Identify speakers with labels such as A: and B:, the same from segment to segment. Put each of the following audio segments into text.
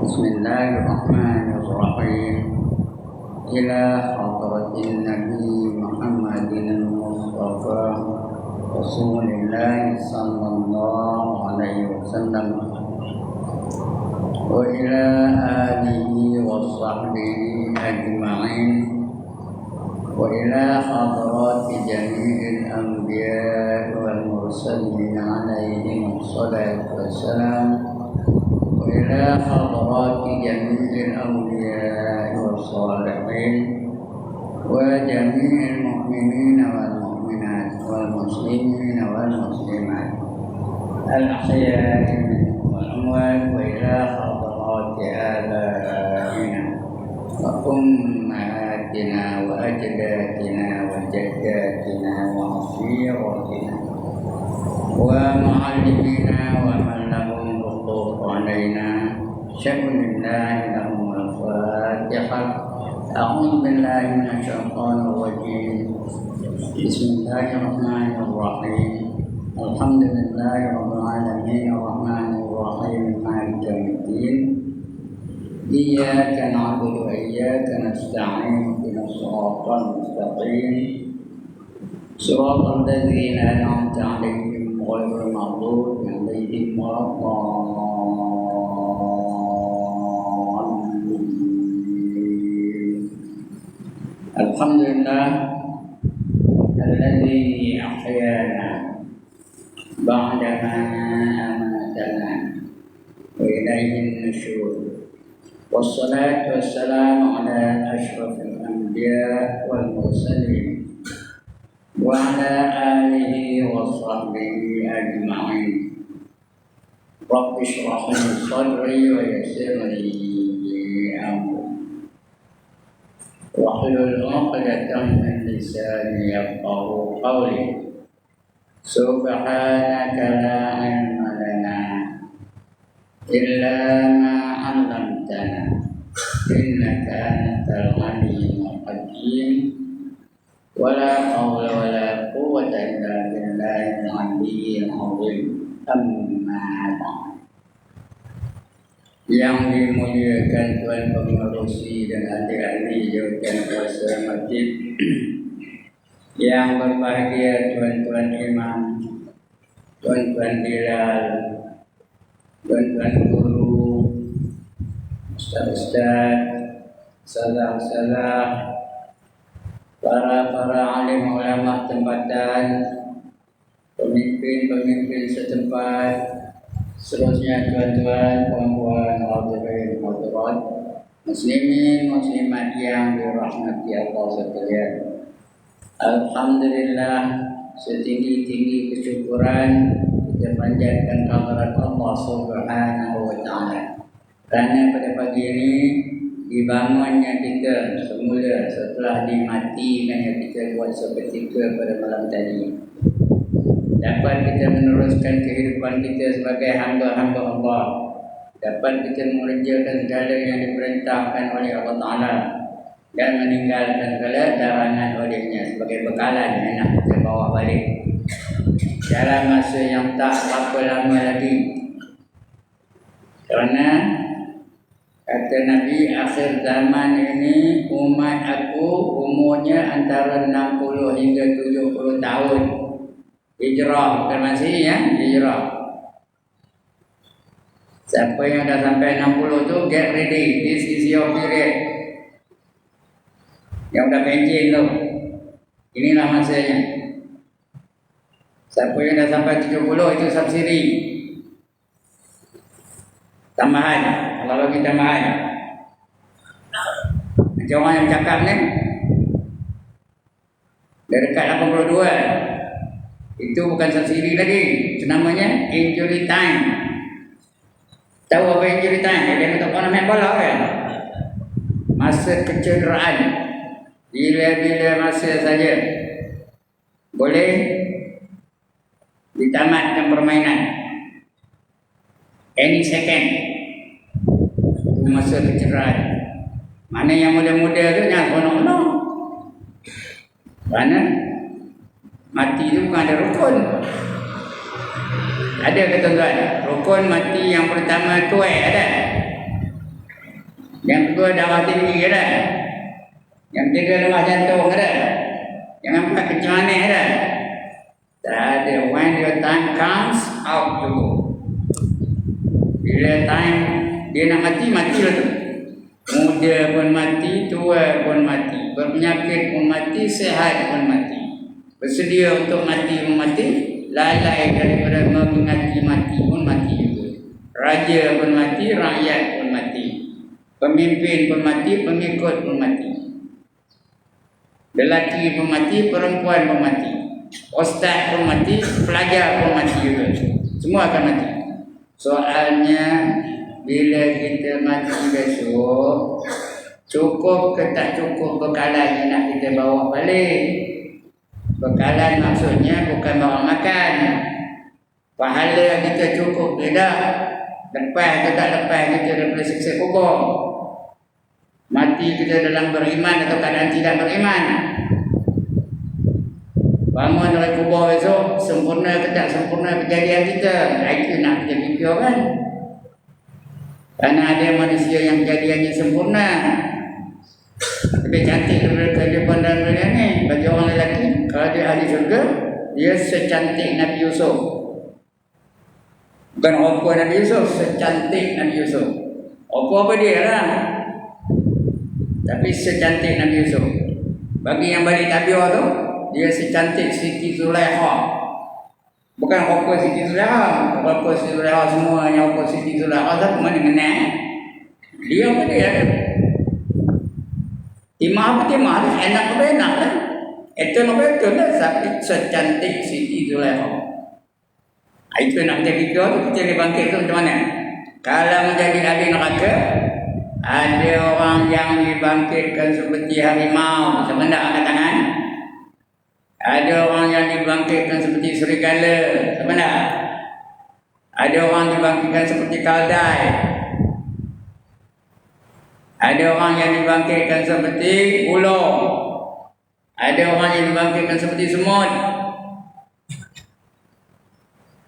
A: بسم الله الرحمن الرحيم إلى حضرة النبي محمد المصطفى رسول الله صلى الله عليه وسلم وإلى آله وصحبه أجمعين وإلى حضرات جميع الأنبياء والمرسلين عليهم الصلاة والسلام وإلى حضرات جميع الأولياء والصالحين وجميع المؤمنين والمؤمنات والمسلمين والمسلمات الأحياء منهم والأموات وإلى حضرات آبائنا وأمهاتنا وأجدادنا وجداتنا وعشيرتنا ومعلمينا ومن لهم حقوق علينا شكر الله لهم الفاتحة. أعوذ بالله من الشيطان الرجيم بسم الله الرحمن الرحيم الحمد لله رب العالمين الرحمن الرحيم مالك يوم الدين إياك نعبد وإياك نستعين اهدنا الصراط المستقيم صراط الذين أنعمت عليهم غير المغضوب عليهم ولا الضالين. الحمد لله الذي أحيانا بعدما أماتنا وإليه النشور والصلاة والسلام على أشرف الأنبياء والمرسلين وعلى آله وصحبه أجمعين. رب اشرح لي صدري ويسر لي أمري واحلل عقدة من لساني يفقهوا قولي. سبحانك لا علم لنا إلا ما علمتنا إنك أنت العليم الحكيم ولا حول ولا قوة إلا بالله العلي العظيم. أما بعد. Yang dimuliakan Tuan Pengerusi dan adik-adik jawatan kuasa masjid, yang berbahagia tuan-tuan imam, tuan-tuan bilal, tuan-tuan guru, ustaz-ustaz, salah-salah, para alim ulama tempatan, pemimpin setempat, seterusnya tuan-tuan, puan-puan, hadirin hadirat, muslimin muslimat yang dirahmati Allah sekalian. Alhamdulillah, setinggi-tinggi kesyukuran kita panjatkan kehadirat Allah Subhanahu wa taala. Kerana pada pagi ini dibangunnya kita semula setelah dimatikannya kita buat seketika pada malam tadi, dapat kita meneruskan kehidupan kita sebagai hamba-hamba Allah, dapat kita mengerjakan segala yang diperintahkan oleh Allah Ta'ala dan meninggalkan segala larangan olehnya sebagai bekalan yang nak kita bawa balik dalam masa yang tak berapa lama lagi. Kerana kata Nabi, akhir zaman ini umat aku umurnya antara 60 hingga 70 tahun. Hijrah, bukan masih ya, hijrah. Siapa yang dah sampai 60 tu, get ready, this is your period. Yang dah pension tu, inilah masanya. Siapa yang dah sampai 70 itu subsidi tambahan, Allah bagi tambahan. Macam orang yang cakap ni, dah dekat 82. Itu bukan subsidi lagi, itu namanya injury time. Tahu apa injury time? Dia kata orang main bola kan? Masa kecederaan, bila-bila masa saja boleh ditamatkan permainan. Any second, itu masa kecederaan. Mana yang muda-muda tu jangan konon-konon. Kerana mati itu bukan ada rukun. Ada ke tuan-tuan? Rukun mati yang pertama tuai ada? Yang kedua darah tinggi ada. Yang ketiga lemah jantung ada. Yang empat kencing manis ada. Tak ada. When your time comes, out you go. Bila time dia nak mati, matilah tu. Muda pun mati, tua pun mati, berpenyakit pun mati, sehat pun mati. Bersedia untuk mati pun mati, lalai daripada mengingati mati pun mati juga. Raja pun mati, rakyat pun mati. Pemimpin pun mati, pengikut pun mati. Lelaki pun mati, perempuan pun mati. Ustaz pun mati, pelajar pun mati juga. Semua akan mati. Soalnya bila kita mati besok, cukup ke tak cukup bekalan yang nak kita bawa balik? Bekalan maksudnya bukan bawa makan. Pahala kita cukup ke tak? Lepas ke tak lepas kita daripada siksa kubur? Mati kita dalam beriman atau keadaan tidak beriman? Bangun dari kubur besok, sempurna ke tak sempurna kejadian kita? Itu nak kita fikir kan? Karena ada manusia yang kejadiannya sempurna, lebih cantik daripada kehidupan dalam dunia ni. Bagi orang lelaki, kalau dia ahli syurga, dia secantik Nabi Yusuf. Bukan apa Nabi Yusuf, secantik Nabi Yusuf. Apa dia lah, tapi secantik Nabi Yusuf. Bagi yang balik tabiah tu, dia secantik Siti Zulaikha. Bukan apa Siti Zulaikha, apa Siti Zulaikha semuanya, apa Siti Zulaikha tak mana kenal. Dia apa dia? Timah apa timah? Enak apa enak lah. Itu apa itu lah. Tapi secantik Siti Zulaikha. Itu nak kita fikir tu, kita boleh bangkit tu macam mana? Kalau menjadi ahli neraka, ada orang yang dibangkitkan seperti harimau. Siapa nak angkat tangan? Ada orang yang dibangkitkan seperti serigala. Siapa nak? Ada orang dibangkitkan seperti kaldai. Ada orang yang dibangkitkan seperti ular. Ada orang yang dibangkitkan seperti semut.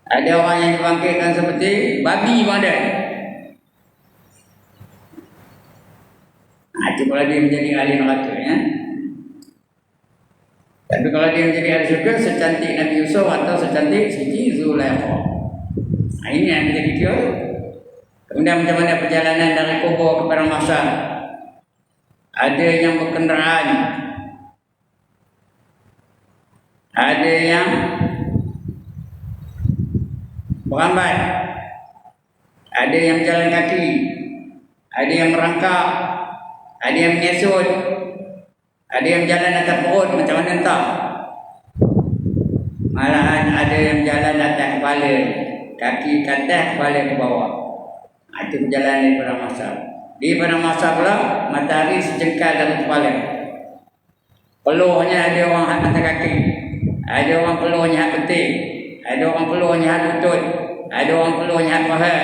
A: Ada orang yang dibangkitkan seperti babi pun ada. Itu kalau dia menjadi ahli neraka ya. Tapi kalau dia menjadi ahli syurga, secantik Nabi Yusuf atau secantik Siti Zulaikha. Ini yang kita fikir. Kemudian macam mana perjalanan dari kubur ke padang mahsyar? Ada yang berkenderaan, ada yang berambat, ada yang jalan kaki, ada yang merangkak, ada yang menyesut, ada yang jalan atas perut macam mana entah. Malahan ada yang jalan atas kepala, kaki ke atas, kepala ke bawah. Itu perjalanan di padang mahsyar. Di padang mahsyar pula matahari sejengkal dari kepala. Peluhnya ada orang atas kaki, ada orang peluhnya hak penting, ada orang peluhnya hak lutut, ada orang peluhnya hak paha,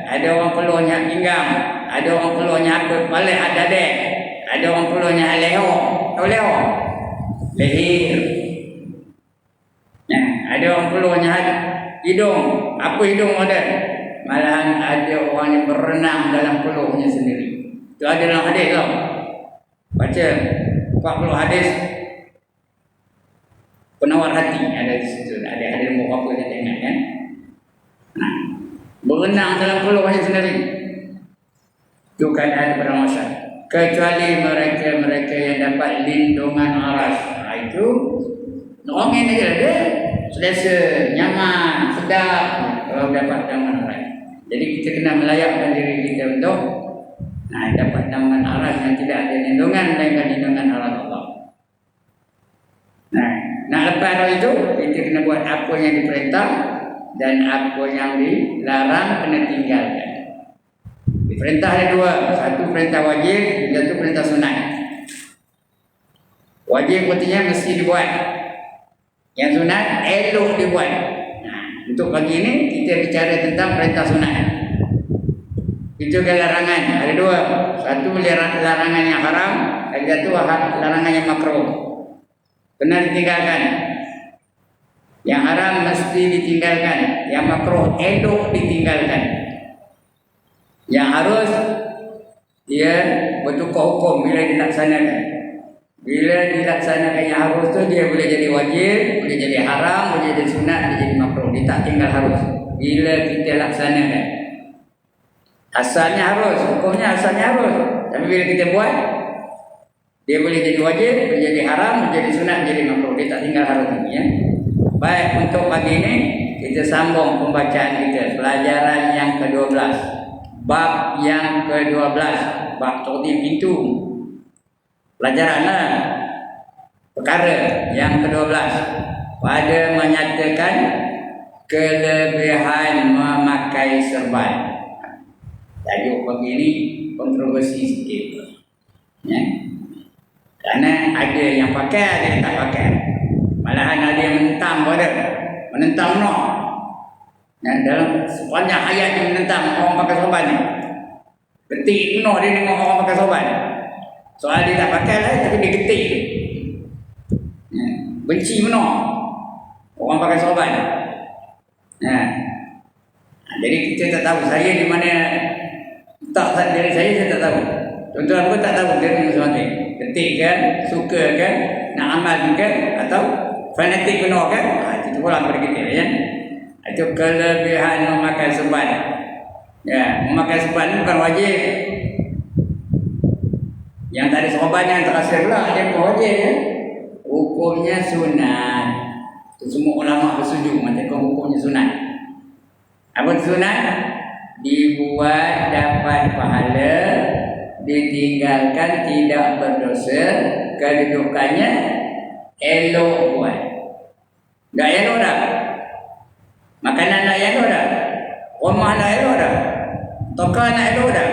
A: ada orang peluhnya hak pinggang, ada orang peluhnya hak kepala, hak dada, ada orang peluhnya hak leher. Tahu leher? Leher. Nah, ada orang peluhnya hak hidung. Apa hidung ada? Malahan ada orang yang berenang dalam peluhnya sendiri. Itu ada dalam hadis tau. Baca 40 hadis penawar hati ada di situ. Ada nombor berapa saya tak ingat kan. Nah, berenang dalam peluhnya sendiri. Itu keadaan padang mahsyar. Kecuali mereka-mereka yang dapat lindungan aras. Itu nongeng aja ada. Selesa, nyaman, sedap kalau dapat taman aras. Jadi kita kena melayakkan diri kita untuk dapat taman aras yang tidak ada lindungan melainkan lindungan aras Allah. Nak lepas hal itu, kita kena buat apa yang diperintah dan apa yang dilarang kena tinggalkan. Perintah ada dua, satu perintah wajib, satu perintah sunat. Wajib artinya mesti dibuat. Yang sunat elok dibuat. Untuk pagi ini kita bicara tentang perintah sunat. Itu ke larangan, ada dua. Satu larangan yang haram, dan satu larangan yang makruh. Kena ditinggalkan. Yang haram mesti ditinggalkan, yang makruh elok ditinggalkan. Yang harus dia bertukar hukum bila dilaksanakan. Bila dilaksanakan yang harus tu dia boleh jadi wajib, boleh jadi haram, boleh jadi sunat, boleh jadi makruh. Dia tak tinggal harus. Bila kita laksanakan. Asalnya harus, hukumnya asalnya harus. Tapi bila kita buat, dia boleh jadi wajib, boleh jadi haram, boleh jadi sunat, boleh jadi makruh. Dia tak tinggal harus lagi ya. Baik, untuk pagi ini kita sambung pembacaan kita. Pelajaran yang ke-12. Bab yang ke-12. Bab tertib pintu. Pelajaranlah perkara yang ke-12 pada menyatakan kelebihan memakai serban. Tajuk pagi ini kontroversi sikit ya. Kerana ada yang pakai, ada yang tak pakai. Malahan ada yang menentang no. Ya, dalam sepanjang ayat yang menentang orang pakai sorban ni. Ketik no dia tengok orang pakai sorban. Soal dia tak pakai lah, tapi dia ketik. Ya, benci no orang pakai sorban. Ya. Jadi kita tak tahu saya di mana tak dari saya tak tahu. Tuan-tuan pun tak tahu dari masing-masing. Ketik kan, suka kan, nak amal kan, atau fanatik benar kan? Itu pulang pada kita ya. Itu kelebihan memakai serban. Ya, memakai serban bukan wajib. Yang tadi serban yang terakhir pula dia bukan wajib ya. Hukumnya sunat. Itu semua ulama bersetuju mengatakan hukumnya sunat. Apa sunat? Dibuat dapat pahala, ditinggalkan tidak berdosa, kedudukannya elok buat. Tak elok dah. Makanan nak elok dah. Rumah nak elok dah. Tokar nak elok dah.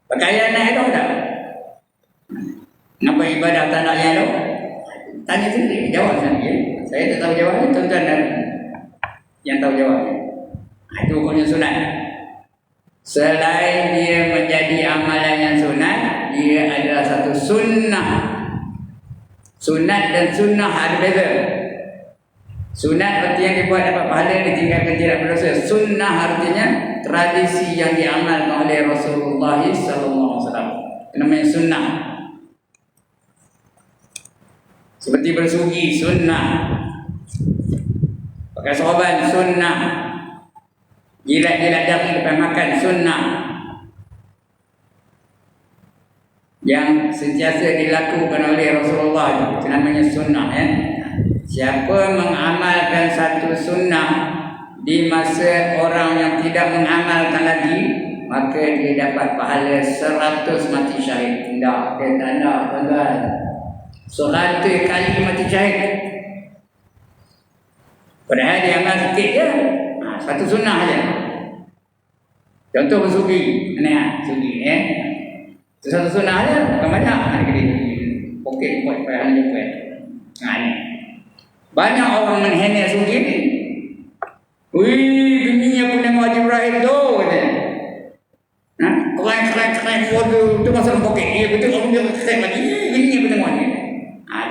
A: Pakaian nak elok dah. Kenapa ibadah tak nak elok? Tanya sendiri, jawab sendiri. Saya tak tahu jawabnya, tuan-tuan dan yang tahu jawabnya. Itu hukumnya sunat. Selain dia menjadi amalan yang sunat, dia adalah satu sunnah. Sunat dan sunnah ada beza. Sunat arti yang dibuat dapat pahala, ditinggalkan tidak berdosa. Sunnah artinya tradisi yang diamalkan oleh Rasulullah SAW. Namanya sunnah. Seperti bersugi, sunnah. Pakai sorban, sunnah. Jilat-jilat daging depan makan, sunnah. Yang sentiasa dilakukan oleh Rasulullah, itu namanya sunnah ya. Siapa mengamalkan satu sunnah di masa orang yang tidak mengamalkan lagi, maka dia dapat pahala 100 mati syahid. Tidak, dia tak nak tuan-tuan. 100 kali mati syahid. Padahal dia amal sikit je. Satu sunnah saja. Contoh bersugi, sugi itu satu sunnah saja, bukan banyak. Ada poket buat payah juga. Ni. Banyak orang menghina sugi ni. Wih, bininya pun tengok Haji Ibrahim tu katanya. Keren tu masuk poket. Dia betul orang dia keren lagi. Bininya pun tengok ni.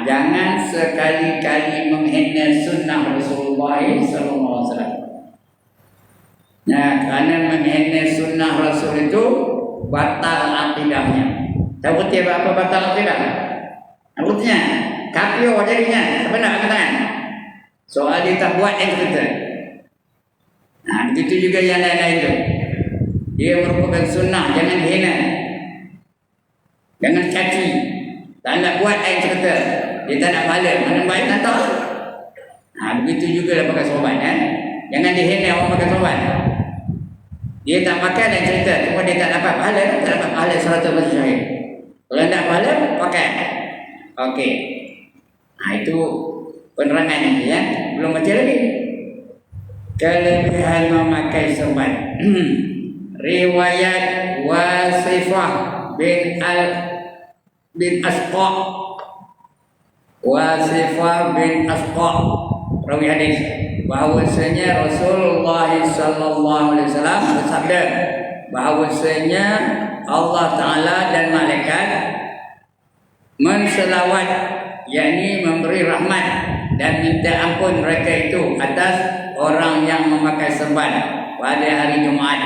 A: Jangan sekali-kali menghina sunnah Rasulullah SAW. Nah, kerana menghina sunnah Rasul itu batal akidahnya. Tahu betul apa batal akidah? Artinya kafir jadinya. Apa nak katakan? Soal dia tak buat yang kita. Nah, begitu juga yang lain-lain itu. Dia merupakan sunnah, jangan hina. Jangan caci. Tak nak buat yang kita. Dia tak nak pahala. Mana baik tak tahu. Nah, begitu juga lah pakai sorban Jangan dihina orang pakai sorban. Dia tak pakai dan cerita, cuma dia tak dapat pahala, tak dapat pahala 100% syahid. Kalau tak pahala, pakai. Okey. Itu penerangannya ya. Belum baca lagi. Kelebihan memakai sorban. Riwayat Wasifah bin Asqa. Wasifah bin Asqa rawi hadis bahawasanya Rasulullah sallallahu alaihi wasallam bersabda bahawasanya Allah Taala dan malaikat menselawat, yakni memberi rahmat dan minta ampun mereka itu atas orang yang memakai serban pada hari Jumaat.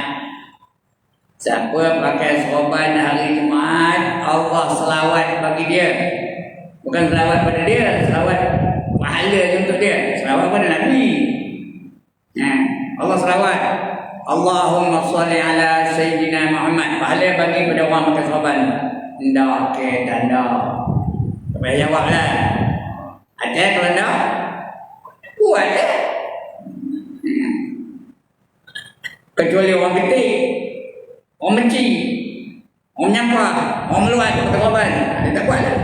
A: Siapa pakai serban dia. Bukan selawat pada dia, selawat pahala untuk dia. Selawat pada Nabi. Allah selawat. Allahumma salli ala Sayyidina Muhammad. Pahala bagi pada orang makan sahabat. Ndak ke tanda. Tak payah jawab lah. Ada kalau ndak? Buat lah. Kecuali orang ketik, orang benci, orang menyampah, orang meluat, kata korban, dia tak buat lah.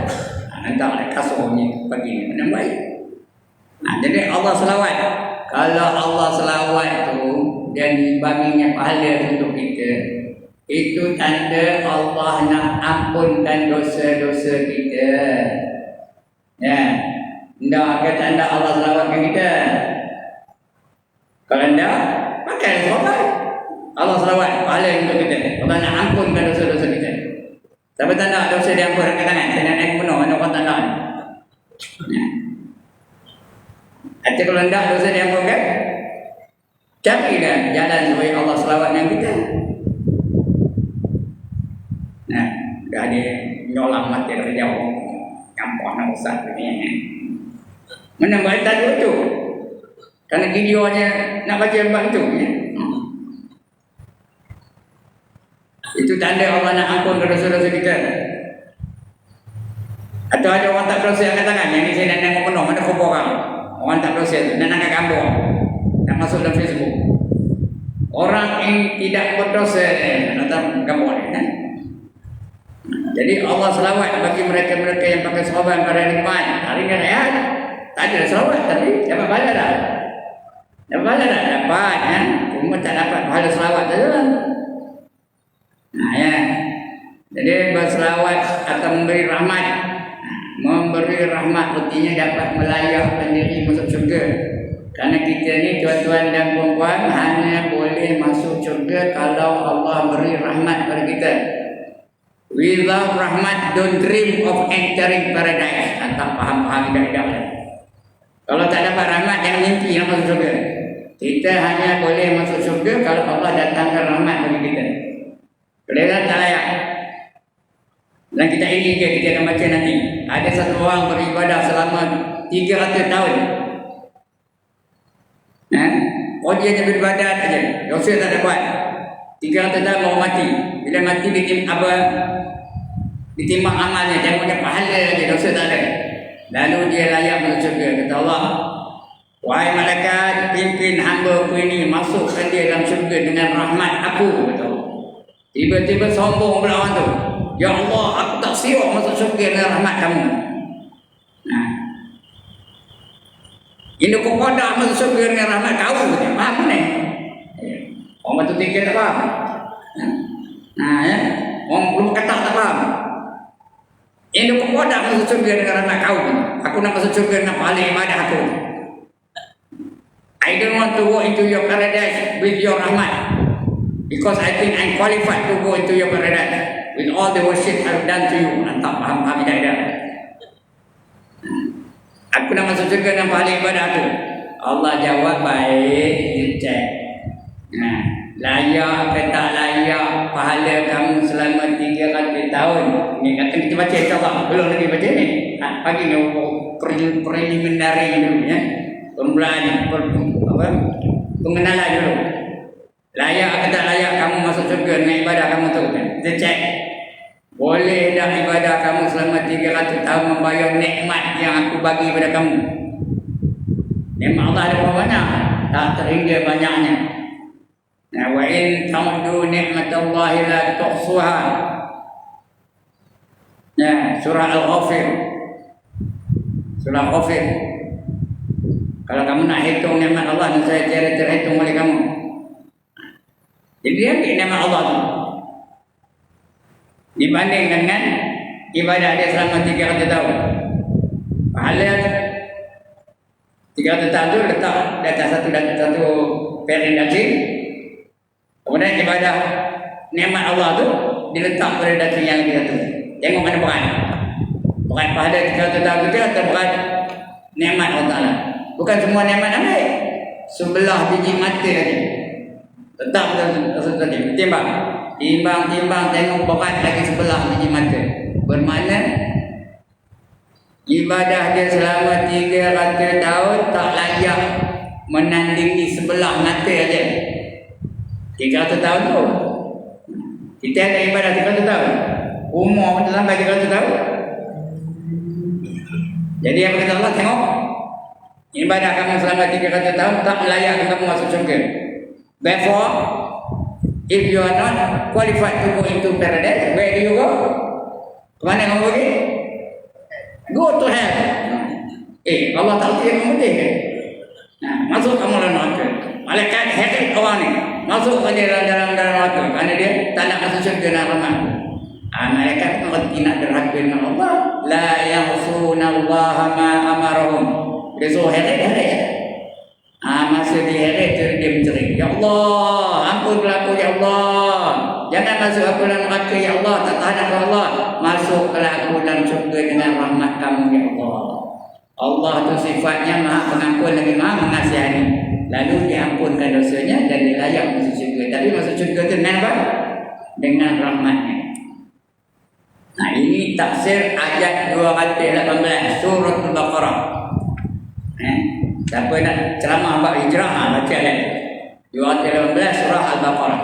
A: Nanti nak kasut ni pagi ni, mana baik. Jadi Allah selawat. Kalau Allah selawat tu dan baginya pahala untuk kita, itu tanda Allah nak ampunkan dosa-dosa kita. Ya, tidak ada tanda Allah selawatkan kita. Kalau tidak, pakai selawat. Allah selawat pahala untuk kita. Allah nak ampunkan dosa-dosa kita. Tapi tanda dosa dia ampun angkat tangan. Saya nak naik penuh, mana orang tanda. Artinya kalau tidak dosa dia ampunkan, carilah jalan supaya Allah selawat dengan kita. Nah, dah ada nyolang mati dari jauh. Campur nak usah ni. Mana baik tajuk tu? Karena videonya nak baca bab tu. Itu tanda Allah nak ampun dosa-dosa kita. Atau ada orang tak berdosa angkat tangan. Yang ni saya nak tengok penuh. Mana kubur orang? Orang tak berdosa tu. Nak angkat gambar. Nak masuk dalam Facebook. Orang yang tidak berdosa nak datang gambar ni. Jadi Allah selawat bagi mereka-mereka yang pakai sahabat pada nikmat. Hari ni ayat. Tak ada selawat tapi dapat pahala dah. Dapat pahala dah? Dapat. Cuma tak dapat pahala selawat saja. Ya. Jadi berselawat atau memberi rahmat. Memberi rahmat artinya dapat melayakkan diri masuk syurga. Kerana kita ni tuan-tuan dan puan-puan hanya boleh masuk syurga kalau Allah beri rahmat kepada kita. Without rahmat, don't dream of entering paradise. Tak faham-faham tidak. Kalau tak dapat rahmat, jangan mimpi nak masuk syurga. Kita hanya boleh masuk syurga kalau Allah datangkan rahmat bagi kita. Kalau tak layak. Dan kita ini kita akan baca nanti. Ada satu orang beribadah selama 300 tahun. Oh dia hanya beribadah saja. Dosa tak dapat. 300 tahun baru mati. Bila mati ditimbang amalnya, tengoknya pahala saja, dosa tak ada. Lalu dia layak masuk syurga. Kata Allah, wahai malaikat, pimpin hamba ku ini masukkan dia dalam syurga dengan rahmat aku. Kata Allah. Tiba-tiba sombong pula orang tu. Ya Allah, aku tak siap masuk syurga dengan rahmat kamu. Ini kau pada masuk syurga dengan rahmat kau. Faham ni? Orang betul tinggi tak faham. Ya. Orang belum kata tak faham. Ini kau pada masuk syurga dengan rahmat kau. Aku nak masuk syurga dengan pahala ibadah aku. I don't want to go into your paradise with your rahmat. Because I think I'm qualified to go into your paradise with all the worship I've done to you. Tak faham tidak. Aku nak masuk syurga dengan pahala ibadah aku. Allah jawab baik, dicek. Layak ke tak layak pahala kamu selama 300 tahun. Ini akan kita baca insyaAllah. Belum lagi baca ni. Pagi ni preliminary dulu ya. Permulaan pengenalan dulu. Layak ke tak layak kamu masuk syurga dengan ibadah kamu tu. Kita cek. Boleh tak ibadah kamu selama 300 tahun membayar nikmat yang aku bagi kepada kamu. Nikmat Allah ada berapa banyak? Tak terhingga banyaknya. Wa in ta'uddu ni'matallahi la tuhsuha. Surah Al-Ghafir. Surah Al-Ghafir. Kalau kamu nak hitung nikmat Allah, saya tiada terhitung oleh kamu. Jadi dia ambil nikmat Allah tu. Dibanding dengan ibadah dia selama 300 tahun. Pahala 300 tahun tu letak di atas satu piring daging. Kemudian ibadah nikmat Allah tu diletak pada daging yang lebih satu. Tengok mana berat. Berat pahala 300 tahun tu atau berat nikmat Allah Ta'ala. Bukan semua nikmat ambil. Sebelah biji mata tadi. Letak pada tadi. Timbang, tengok berat lagi sebelah biji mata. Bermakna ibadah dia selama 300 tahun tak layak menandingi sebelah mata aja. 300 tahun tu. Kita ada ibadah 300 tahun. Umur kita sampai 300 tahun. Jadi apa kata Allah, tengok. Ibadah kamu selama 300 tahun tak layak kamu masuk syurga. Therefore, if you are not qualified to go into paradise, where do you go? Kemana kamu pergi? Go to hell. Allah tak boleh memutih ke? Masuk kamu dalam neraka. Malaikat heret orang ni. Masuk ke dalam neraka. Kerana dia tak nak masuk syurga dan rahmat. Malaikat mengerti nak derhaka dengan Allah. La ya'suna Allah ma amarahum. Dia suruh heret. Masa dia heret, dia mencerit. Ya Allah, ampunlah aku ya Allah. Jangan masuk aku dalam neraka ya Allah. Tak tahan aku Allah. Masuklah aku dalam syurga dengan rahmat kamu ya Allah. Allah tu sifatnya maha pengampun lagi maha mengasihani. Lalu diampunkan dosanya dan dia layak masuk syurga. Tapi masuk syurga tu dengan apa? Dengan rahmatnya. Nah, ini tafsir ayat 218 surah Al-Baqarah. Siapa nak ceramah bab hijrah, baca ayat 218 surah Al-Baqarah.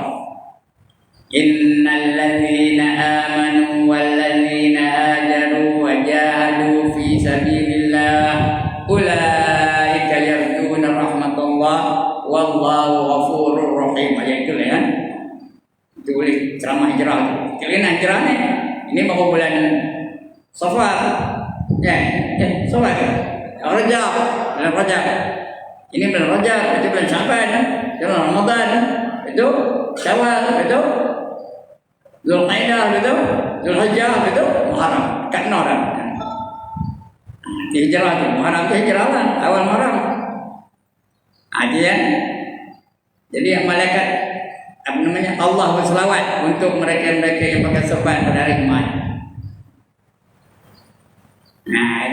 A: Innal ladzina amanu wal ladzina hajaru wa jahadu fi sabilillah ulaika yarjuna rahmatullah wallahu ghafurur rahim. Ayat itu kan. Itu boleh ceramah hijrah. Kalian hijrah ni. Ini baru bulan Safar. Safar ke? Rajab. Bulan Rajab. Ini bulan Rajab, itu bulan Syaban, itu bulan Ramadan, itu Syawal, itu Zulqaidah, itu Zulhijjah, itu Muharram. Kat dah. Hijrah tu, Muharram tu hijrah kan, awal Muharram. Jadi yang malaikat Allah berselawat untuk mereka-mereka yang pakai sorban pada hari Jumaat.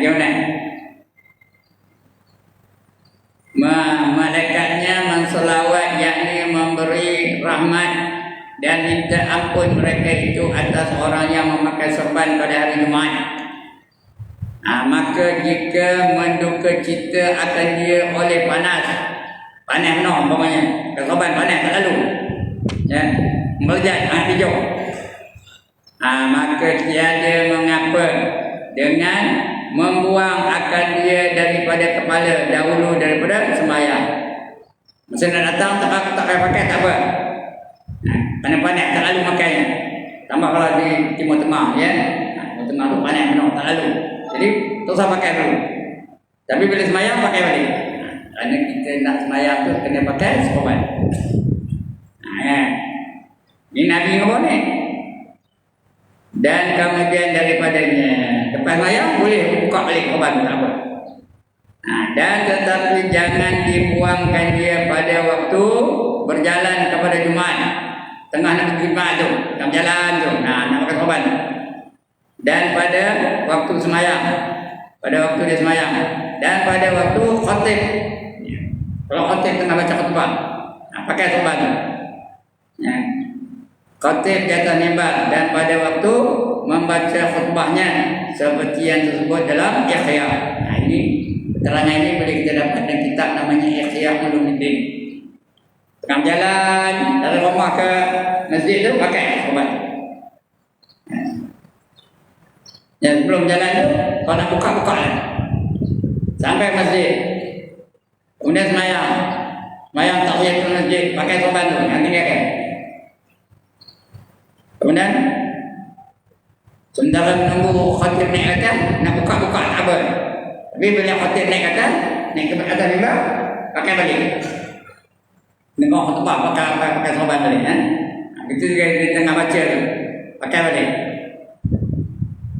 A: Dia mana? Malaikatnya menselawat, yakni memberi rahmat dan minta ampun mereka itu atas orang yang memakai sorban pada hari Jumaat. Maka jika menduka cita akan dia oleh panas umpamanya, sorban panas tak lalu. Melejat hijau. Maka tiada mengapa dengan membuang akan dia daripada kepala dahulu daripada sembahyang. Masa nak datang tak pakai tak apa. Panas-panas tak lalu makainya. Tambah kalau di Timur Tengah Timur Tengah tu panas tak lalu. Jadi tak usah pakai dulu. Tapi bila sembahyang pakai balik. Kerana kita nak sembahyang tu kena pakai sorban. Ini Nabi apa ni? Dan kemudian daripadanya lepas mayang boleh buka balik korban tak apa. Dan tetapi jangan dibuangkan dia pada waktu berjalan kepada Jumaat. Tengah nak pergi Jumaat tu, dalam jalan tu, nak makan korban. Dan pada waktu semayang, dan pada waktu khatib. Kalau khatib tengah baca khutbah, pakai korban tu. Khatib di atas mimbar dan pada waktu membaca khutbahnya seperti yang tersebut dalam Ihya. Ini keterangan ini boleh kita dapat dalam kitab namanya Ihya Ulumuddin. Tengah jalan dari rumah ke masjid tu pakai korban. Sebelum jalan tu kalau nak buka lah. Sampai masjid. Kemudian semayang tahiyatul masjid pakai korban tu. Yang ini kan. Kemudian sementara menunggu khatib naik atas, nak buka tak apa. Tapi bila khatib naik ke atas mimbar, pakai balik. Dengar khutbah pakai sorban balik. Itu juga di tengah baca tu, pakai balik.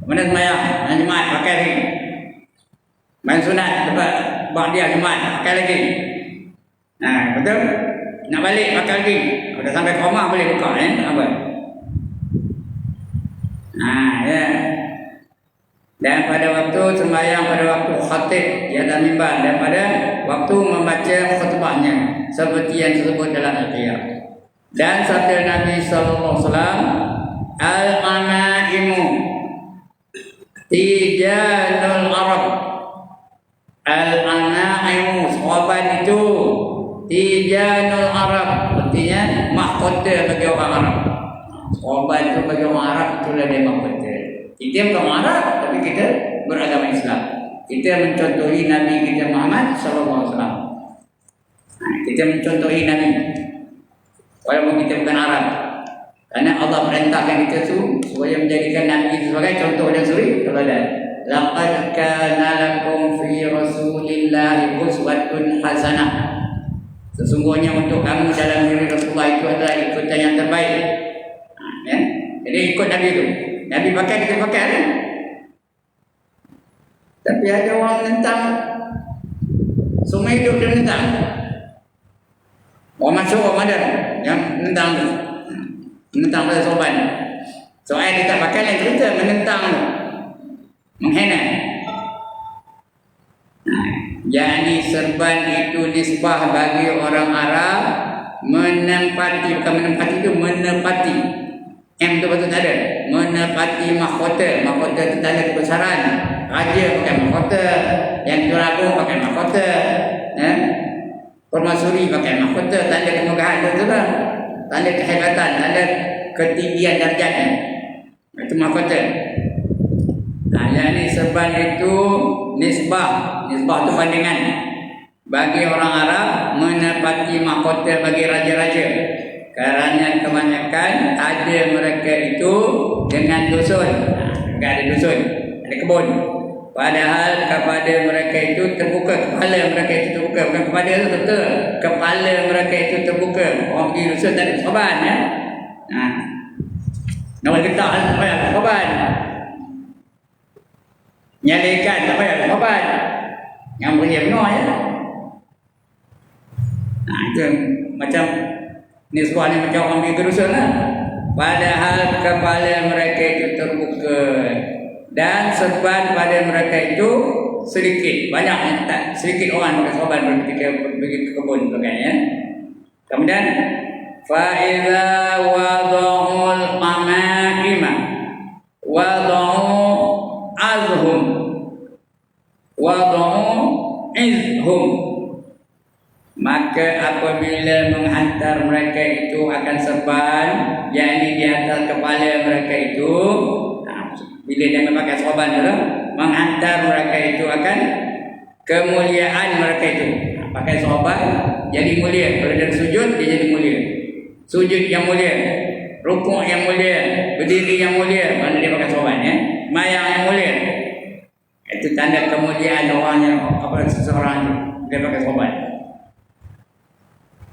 A: Kemudian semayang Jumaat pakai lagi. Main sunat lepas ba'diyah Jumaat pakai lagi. Betul? Nak balik pakai lagi. Dah sampai ke rumah boleh buka apa? Dan pada waktu sembahyang, pada waktu khatib di atas mimbar, dan pada waktu membaca khutbahnya seperti yang disebut dalam Al-Qiyah. Dan sabda Nabi sallallahu alaihi wasallam, al-amaimu Tijanul Arab Al-Anaimu, sahabat itu Tijanul Arab, artinya mahkota bagi orang Arab. Sahabat itu bagi orang Arab, itulah dia mahkota. Kita bukan orang Arab, tapi kita beragama Islam. Kita mencontohi Nabi kita Muhammad SAW. Kita mencontohi Nabi walaupun kita bukan Arab, karena Allah perintahkan kita supaya menjadikan Nabi itu sebagai contoh dan suri teladan. Laqad kana lakum fi Rasulillahi uswatun hasanah. Sesungguhnya untuk kamu dalam diri Rasulullah itu adalah ikutan yang terbaik. Ya? Jadi ikut Nabi itu. Nabi pakai, kita pakai kan? Tapi ada orang menentang. Semua hidup dia menentang. Orang masuk, orang ada yang menentang tu. Menentang pada sopan. Soal dia tak pakai lain cerita, menentang tu. Menghina. Jadi serban itu nisbah bagi orang Arab menempati, bukan menempati itu, menepati. M tu betul tak ada. Menepati mahkota. Mahkota itu tanda kebesaran. Raja pakai mahkota, yang Turagung pakai mahkota, Permaisuri pakai mahkota, tanda kemegahan itu lah. Tanda kehebatan, tanda ketinggian darjatnya. Itu mahkota. Nah, yang ini serban itu nisbah. Nisbah itu bandingan. Bagi orang Arab menepati mahkota bagi raja-raja. Kerana kebanyakan ada mereka itu dengan dusun. Enggak ada dusun, ada kebun. Padahal kepada mereka itu terbuka, kepala mereka itu terbuka. Bukan kepada itu betul, kepala mereka itu terbuka. Orang pergi dusun tak ada korban ya. Nak getah tak payah korban. Nyalakan tak payah korban. Yang beri benar ya. Itu macam nisbah ni macam orang pergi ke dusun lah. Padahal kepala mereka itu terbuka. Dan serban pada mereka itu sedikit, banyak yang tak, sedikit orang pakai sorban ketika pergi ke kebun sebagainya. Kemudian fa iza wada'ul qama'ima wada'u azhum wada'u izhum, maka apabila menghantar mereka itu akan serban, yakni di atas kepala mereka itu, bila dia memakai sorban itu, menghantar mereka itu akan kemuliaan mereka itu. Pakai sorban jadi mulia. Kalau dia sujud, dia jadi mulia. Sujud yang mulia, rukuk yang mulia, berdiri yang mulia. Mana dia pakai sorban ya? Mayang yang mulia. Itu tanda kemuliaan orang yang seseorang dia pakai sorban.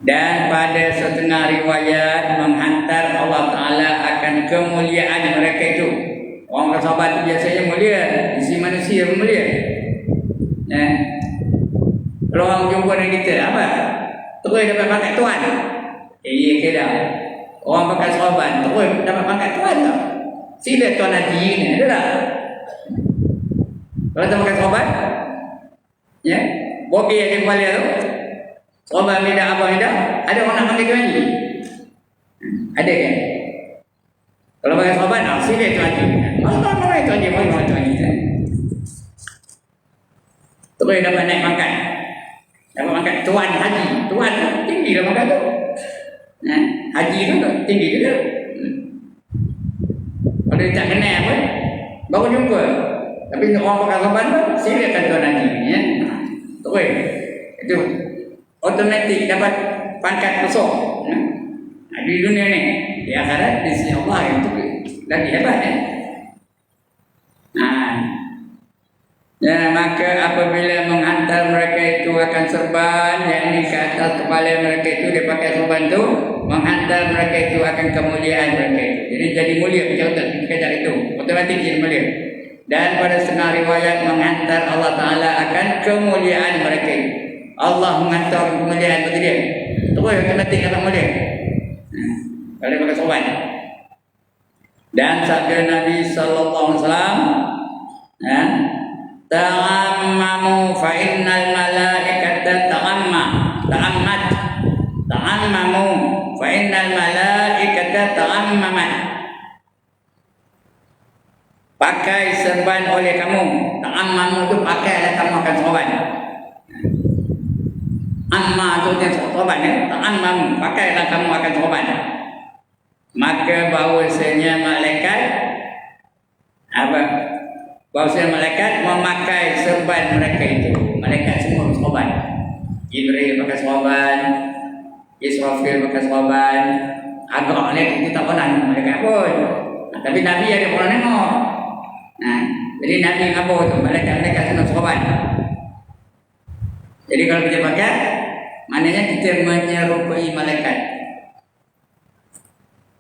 A: Dan pada setengah riwayat menghantar Allah Ta'ala akan kemuliaan mereka itu. Orang bersahabat itu biasanya mulia, isi manusia pun mulia. Kalau orang jumpa dengan kita, apa? Terus dapat pangkat tuan. Iya ke dah. Orang pakai sahabat, terus dapat pangkat tuan tak? Sila tuan haji ni, ada tak? Kalau tak pakai sahabat, ya, bobi aja kepala tu. Sahabat beda apa beda? Ada orang nak panggil tuan haji? Ada kan? Kalau pakai sahabat, sila tuan haji. Mana tuan haji, mana tuan haji? Terus dapat naik pangkat. Dapat pangkat tuan haji. Tuan tinggi lah pangkat tu. Haji tu tinggi juga. Kalau dia tak kenal pun, baru jumpa. Tapi orang pakai sahabat tu, silakan tuan haji. Ya? Terus, itu otomatik dapat pangkat besar. Di dunia ni, di akhirat, di sisi Allah itu lagi hebat ya. Ya, maka apabila menghantar mereka itu akan serban, yakni ke atas kepala mereka itu dia pakai serban itu, menghantar mereka itu akan kemuliaan mereka itu. Jadi jadi mulia pencautan kejar itu, otomatis jadi mulia. Dan pada setengah riwayat menghantar Allah Ta'ala akan kemuliaan mereka itu. Allah menghantar kemuliaan bagi dia, terus otomatis akan mulia. Kalau dia pakai serban. Dan sabda Nabi Sallallahu Alaihi Wasallam, ta'ammamu fa innal malaikata ta'ammamu fa innal malaikata ta'ammamat. pakai serban oleh kamu. Ta'ammamu itu pakailah kamu akan serban. Amma itu yang serban ya. Ta'ammamu, pakailah kamu akan serban. Maka bahawasanya malaikat bahawasanya malaikat memakai serban mereka itu. Malaikat semua serban. Jibril pakai serban, Israfil pakai serban. Agak ni kita tak pernah malaikat pun. Tapi Nabi ada pernah tengok. Jadi Nabi ngapa tu? Malaikat semua serban. Jadi kalau kita pakai, maknanya kita menyerupai malaikat.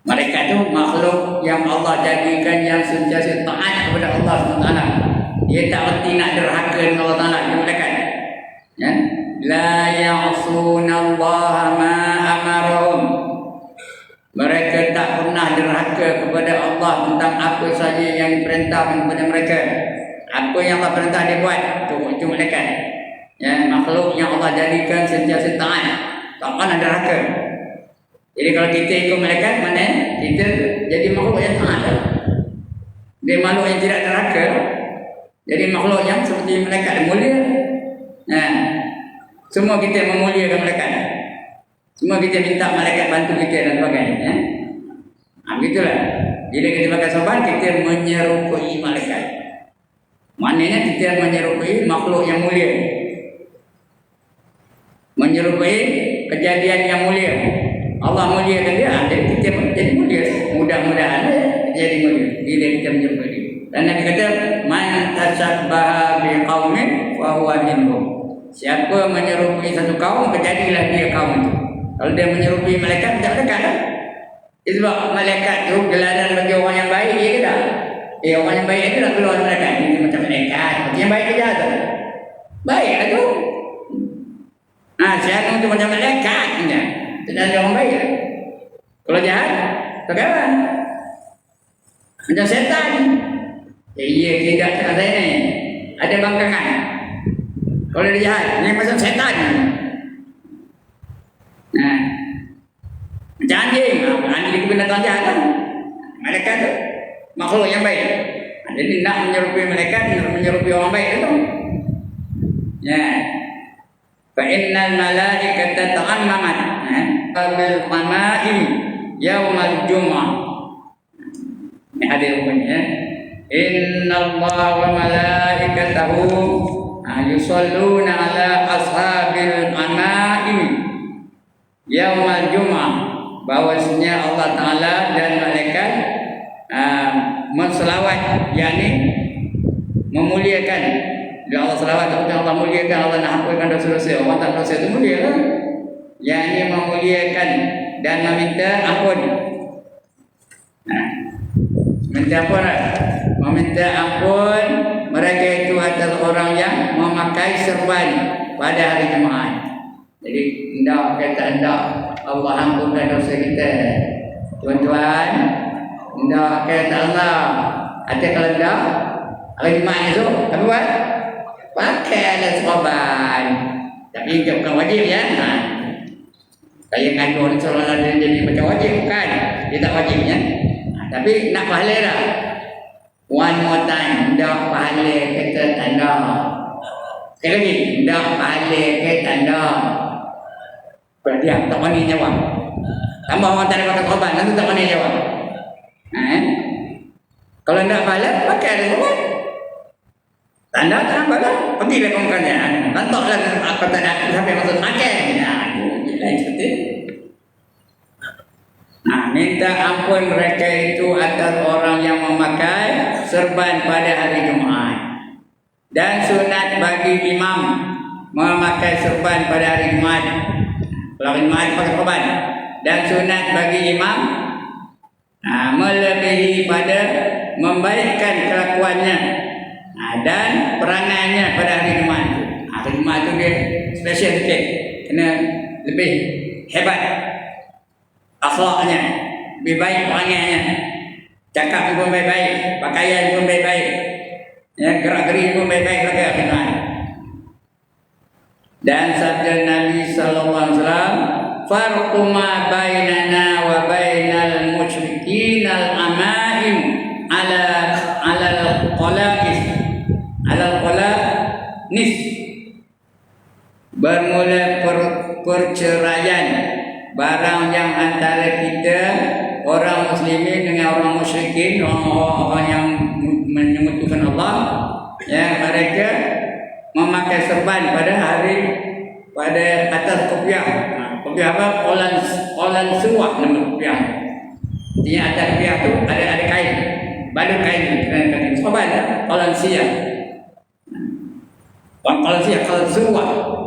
A: Malaikat itu makhluk yang Allah jadikan yang sentiasa taat kepada Allah SWT. Dia tak erti nak derhaka dengan Allah Ta'ala. Dia malaikat. Ya? La ya'sunallaha ma amarahum. Mereka tak pernah derhaka kepada Allah tentang apa saja yang diperintahkan kepada mereka. Apa yang Allah perintah dia buat, itu malaikat. Ya, makhluk yang Allah jadikan sentiasa taat. Tak pernah derhaka. Jadi kalau kita ikut malaikat, mana kita jadi makhluk yang taat. Dia makhluk yang tidak derhaka. Jadi makhluk yang seperti malaikat mulia. Semua kita memuliakan malaikat. Semua kita minta malaikat bantu kita dan sebagainya. Begitulah. Jadi kita pakai serban, kita menyerupai malaikat. Maknanya kita menyerupai makhluk yang mulia. Menyerupai kejadian yang mulia. Allah muliakan dia, jadi kita jadi mulia. Mudah-mudahan jadi mulia. Bila kita menyerupai dia. Dan Nabi kata, man tashabbaha biqaumin fa huwa minhum. Siapa menyerupai satu kaum, berjadilah dia kaum itu. Kalau dia menyerupai malaikat, tak dekat kan? Sebab malaikat tu gelaran bagi orang yang baik, dia ke tak? Orang yang baik itu nak keluar malaikat. Ini macam malaikat. Yang baik ke jahat tu? Baik lah tu. Siapa tu macam malaikat. Itu dah orang baik lah. Kalau jahat, tak kawan. Macam setan. Ia tidak cakap saya ni. Ada bangkangan. Kalau dia jahat, ni macam setan. Macam anjing. Anjing itu binatang jahat kan? Malaikat tu makhluk yang baik. Jadi nak menyerupai malaikat, menyerupai orang baik itu. Ya. Fa innal malaikata ta'ammamat bil qama'im yaumal jum'ah. Ini ada rupanya. Innallaha wa malaikatahu yusalluna ala ashabil qama'im yaumal jum'ah. Bahwasanya Allah Ta'ala dan malaikat menselawat, yakni memuliakan. Bila Allah selawat, Allah muliakan, Allah nak hampurkan dosa-dosa. Orang tak dosa itu mulia kan? Yakni memuliakan dan meminta ampun. Minta ampun lah. Meminta ampun mereka itu adalah orang yang memakai serban pada hari Jumaat. Jadi hendak kata hendak Allah ampunkan dosa kita. Tuan-tuan, hendak kata Allah. Ada kalau hendak hari Jumaat esok, apa buat? Pakai ada serban. Tapi bukan wajib ya. Saya ngadu orang solat jadi macam wajib bukan? Dia tak wajib ya. Tapi nak pahala dah. One more time, hendak pahala kata tanda. Sekali lagi, hendak pahala kata tanda. Berdiam, tak mani jawab. Tambah orang tak ada pakai korban, nanti tak mani jawab. Kalau nak pahala, pakai ada korban. Tanda tak pahala, pergilah komkannya. Tantoklah apa tak ada sampai masuk pakai. Lain seperti. Minta ampun mereka itu atas orang yang memakai serban pada hari Jumaat. Dan sunat bagi imam memakai serban pada hari Jumaat. Kalau Jumaat pakai korban. Dan sunat bagi imam melebihi pada membaikkan kelakuannya dan perangainya pada hari Jumaat itu. Hari Jumaat itu dia special sikit, kena lebih hebat akhlaknya, lebih baik perangainya, cakap pun baik-baik, pakaian pun baik-baik, ya, gerak-gerik pun baik-baik pada hari Jumaat. Dan sabda Nabi sallallahu alaihi wasallam, farqu ma bainana wa bainal musyrikin al-amaim ala qalaqis. Alal qalanis. Bermula perceraian barang yang antara kita orang muslimin dengan orang musyrikin, orang yang menyekutukan Allah, ya, mereka memakai serban pada atas kopiah. Kopiah apa? Olan suwah nama kopiah. Di atas kopiah tu ada kain, balut kain dengan serban, olan siap. Olan siap, olan suwah.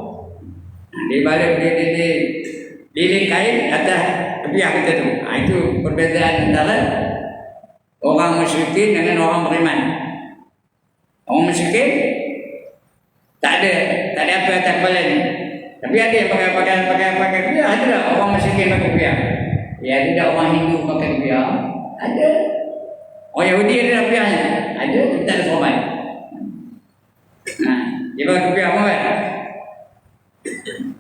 A: Di balik di kain atas kopiah kita tu. Itu perbezaan antara orang musyrikin dengan orang beriman. Orang musyrikin tak ada apa atas kepala ni. Tapi ada yang pakai kopiah, ada tak orang musyrikin pakai kopiah? Ya, ada tak orang Hindu pakai kopiah? Ada. Orang Yahudi ada tak kopiahnya? Ada, tapi tak ada sorban. Dia pakai kopiah apa kan?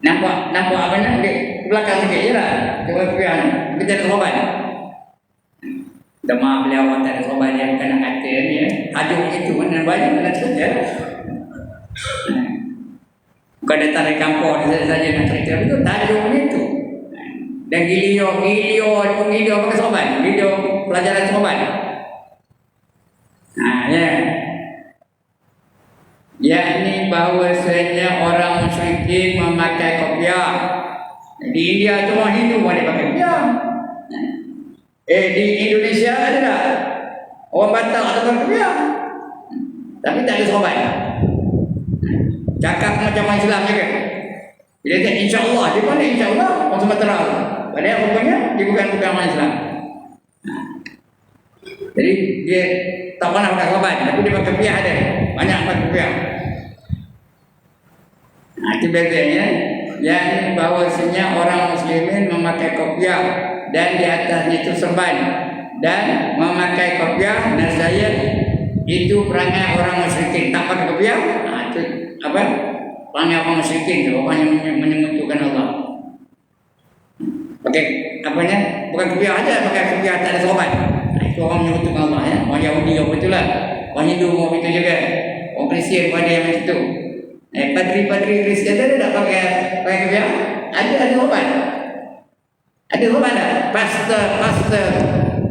A: Nampak apa nak ke belakang sikit je lah. Dia pakai kopiah ni, tapi tak ada sorban. Demam beliau orang tak ada sorban, dia bukan nak kata ni ya. Aduh itu mana banyak mana cerita. Bukan datang dari kampung saja nak cerita itu, tajuk itu. Dan gilio pakai sorban, gilio pelajaran sorban. Ya. Yakni bahawasanya orang musyrikin memakai kopiah. Di India tu orang Hindu boleh pakai kopiah. Di Indonesia ada tak? Orang Batak ada pakai kopiah. Tapi tak ada sorban. Cakap macam orang Islam juga. Bila dia insya-Allah, dia mana insya-Allah orang Sumatera. Padahal rupanya dia bukan orang Islam. Jadi dia tak pernah pakai sorban, tapi dia pakai kopiah ada. Banyak pakai kopiah. Itu bedanya. Yang bahawasanya orang muslimin memakai kopiah dan di atasnya itu serban dan memakai kopiah, dan saya itu perangai orang musyrikin tak pakai kopiah. Itu apa? Perangai orang musyrikin, orang yang menyekutukan Allah. Pakai apanya? Bukan kopiah aja, pakai kopiah tak ada sorban. Itu orang menyekutukan Allah ya. Orang Yahudi yang betul lah. Orang Hindu mau betul juga. Orang Kristian pun ada yang macam itu. Padri Kristian ada tak pakai kopiah? Ada sorban. Ada sorban tak? Pastor.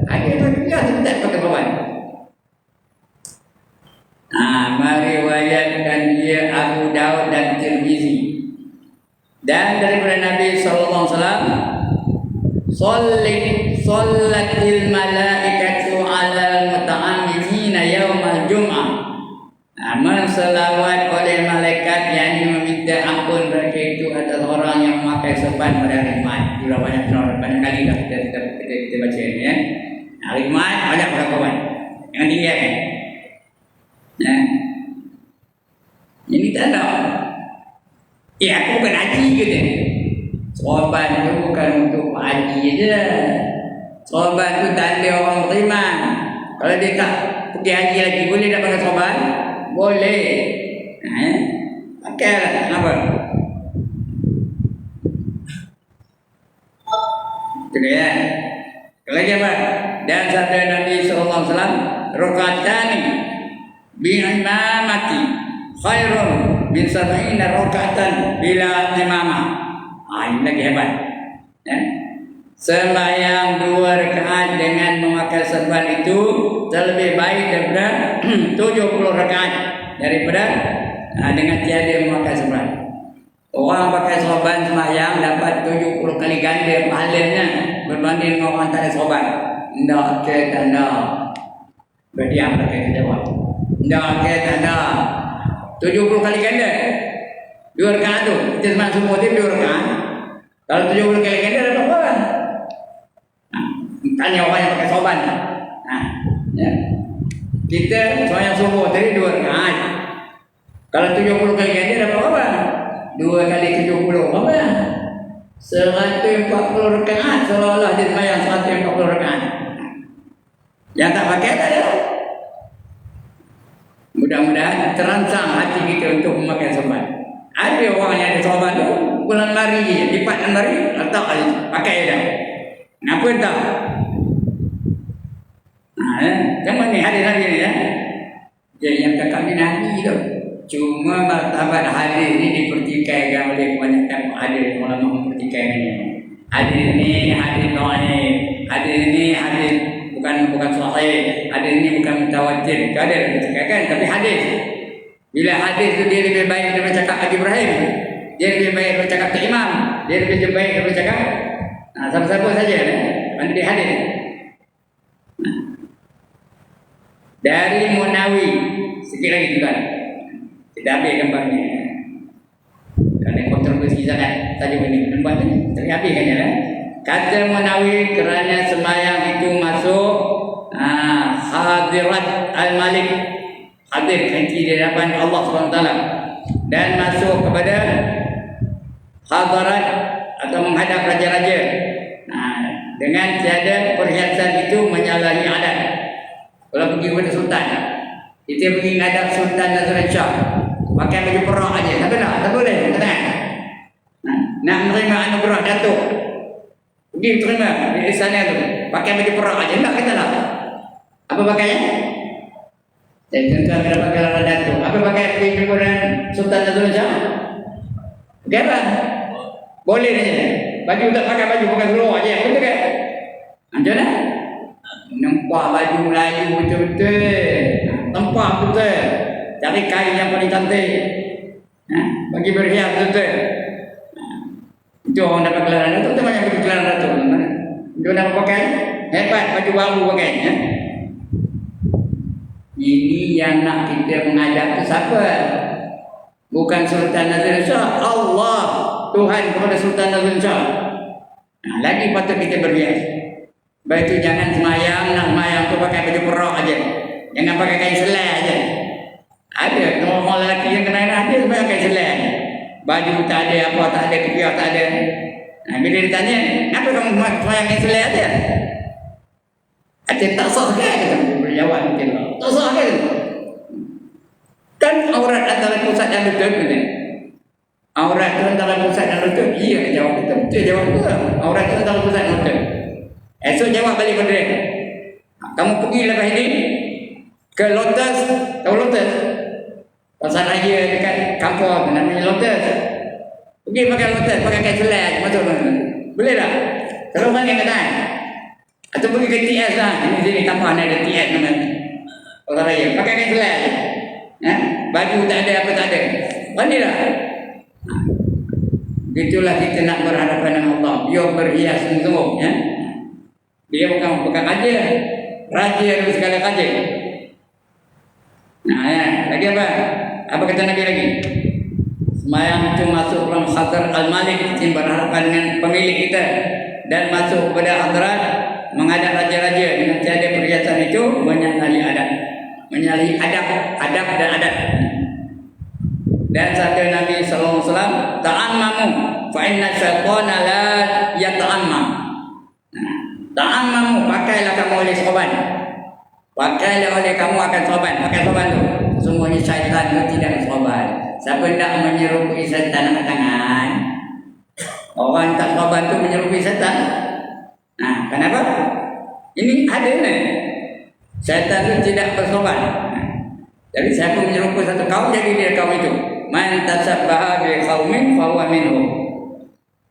A: Ada kopiah tak pakai sorban. Meriwayatkan dia Abu Daud dan Tirmizi. Dan daripada Nabi sallallahu alaihi wasallam, Sallatil malaikatu 'alal muta'ammimina yaumal jum'ah. Menselawat oleh malaikat yang meminta ampun mereka itu atas orang yang memakai serban pada hari Jumaat. Sudah banyak kali dah kita baca ini ya. Hari Jumaat banyak perkawan. Jangan tinggalkan. Ya. Ini tak ada. Aku bukan haji ke dia? Sorban itu bukan untuk haji je. Sorban itu tanda orang beriman. Kalau dia tak pergi haji lagi, boleh tak pakai sorban? Boleh. Pakai lah. Kenapa? Itu ya. Lagi apa? Dan sabda Nabi SAW, Rokatani bi'imamati khairun min sab'ina rokatan bila imamah. Ini lagi hebat ya? Sembahyang 2 rakaat dengan memakai serban itu lebih baik daripada 70 rakaat daripada dengan tiada memakai serban. Orang pakai serban sembahyang dapat 70 kali ganda pahalanya berbanding dengan orang tak ada serban. Ndak ke tanda berdiam pakai jawab. Ndak ke tanda 70 kali ganda 2 rakaat tu. Kita sembahyang subuh tu 2 rakaat. Kalau 70 kali ganda dapat apa? Tanya orang yang pakai sorban. Ya. Kita sembahyang subuh tadi 2 rakaat. Kalau 70 kali ganda dapat apa? 2 kali 70 apa? 140 rakaat. Seolah-olah dia sembahyang 140 rakaat. Yang tak pakai tak ada. Mudah-mudahan terangsang hati kita untuk memakai sorban. Ada orang yang ada sorban tu pulang lari je, lipat lari, letak pakai dah. Kenapa tak? Macam mana ni hadis-hadis ni ya? cakap ni Nabi tu. Cuma martabat hadis ni dipertikaikan oleh kebanyakan hadis, ulama mempertikaikannya. Hadis ni hadis dhaif, hadis ni hadis bukan sahih, hadis ni bukan mutawatir. Tak ada dipertikaikan, tapi hadis. Bila hadis tu dia lebih baik daripada cakap Haji Ibrahim, dia lebih baik daripada cakap Tok Imam, dia lebih baik daripada cakap siapa-siapa saja mana dia hadis. Dari Munawi, sikit lagi tuan. Kita ambil gambar ni. Kerana kontroversi sangat tajuk ini. Nampak ni? Tapi habiskan je. Kata Munawi, kerana sembahyang itu masuk hadirat al-malik, hadir di hadapan Allah SWT, dan masuk kepada hadirat atau menghadap raja-raja. Dengan tiada perhiasan itu menyalahi adat. Kalau pergi kepada sultan, kita pergi menghadap Sultan Nazrul Shah, pakai baju perak aja, tak boleh, nak menerima anugerah Datuk, pergi terima di sana tu, pakai baju perak aja, tak kata lah. Apa pakainya? Saya tuan-tuan kena pakai gelar Datuk. Apa pakai pergi kepada Sultan Nazrul Shah? Dia apa? Boleh aja. Baju tak pakai baju, pakai seluar aja, betul kan? Macam mana? Nampak baju Melayu betul-betul, tempat betul, cari kain yang paling cantik, bagi berhias betul. Itu orang dapat gelaran Datuk, tu banyak pergi gelaran Datuk. Dia dapat pakai hebat, baju baru pakai. Ini yang nak kita menghadap ke siapa? Bukan Sultan Nazrul Shah, Allah, Tuhan kepada Sultan Nazrul Shah. Lagi patut kita berhias. Baik itu jangan semayang, nak semayang tu pakai baju perak aja. Jangan pakai kain selai aja. Ada orang lelaki yang kena ada semayang kain selai. Baju tak ada, apa tak ada, kepiah tak ada. Bila ditanya, kenapa kamu semayang kain selai aja? Ada tak sah ke? Kita berjawab mungkin. Tak sah ke? Kan aurat antara pusat dan lutut betul. Aurat itu antara pusat dan lutut. Iya jawab betul jawab betul. Aurat itu antara pusat dan lutut. Esok jawab balik pada dia. Kamu pergi lepas ini ke Lotus, tahu Lotus? Pasar raya dekat kampung namanya Lotus. Pergi pakai Lotus, pakai kain selai masuk. Boleh tak? Kalau mana kata? Atau pergi ke TS lah. Ini kampung ada TS namanya. Pasar raya, pakai kain selai. Baju tak ada, apa tak ada. Boleh tak? Itulah kita nak berhadapan dengan Allah. Biar berhias sungguh, ya. Dia bukan raja itu segala raja. Lagi apa? Apa kata Nabi lagi? Sembahyang itu masuk dalam hadrat al-malik, kita berhadapan dengan pemilik kita, dan masuk kepada hadrat menghadap raja-raja dengan tiada perhiasan itu menyalahi adat. Menyalahi adab dan adat. Dan sabda Nabi sallallahu alaihi wasallam, ta'ammamu fa inna syaitana la yata'ammam. Ta'ammamu, pakailah kamu oleh sorban. Pakailah oleh kamu akan sorban. Pakai sorban tu. Semuanya syaitan itu tidak sorban. Siapa tidak menyerupai syaitan angkat tangan. Orang tak sorban tu menyerupai syaitan. Kenapa? Ini ada ni. Syaitan itu tidak bersorban. Jadi siapa menyerupai satu kaum, jadi dia kaum itu. Man tasabbaha bi qaumin fa huwa minhum.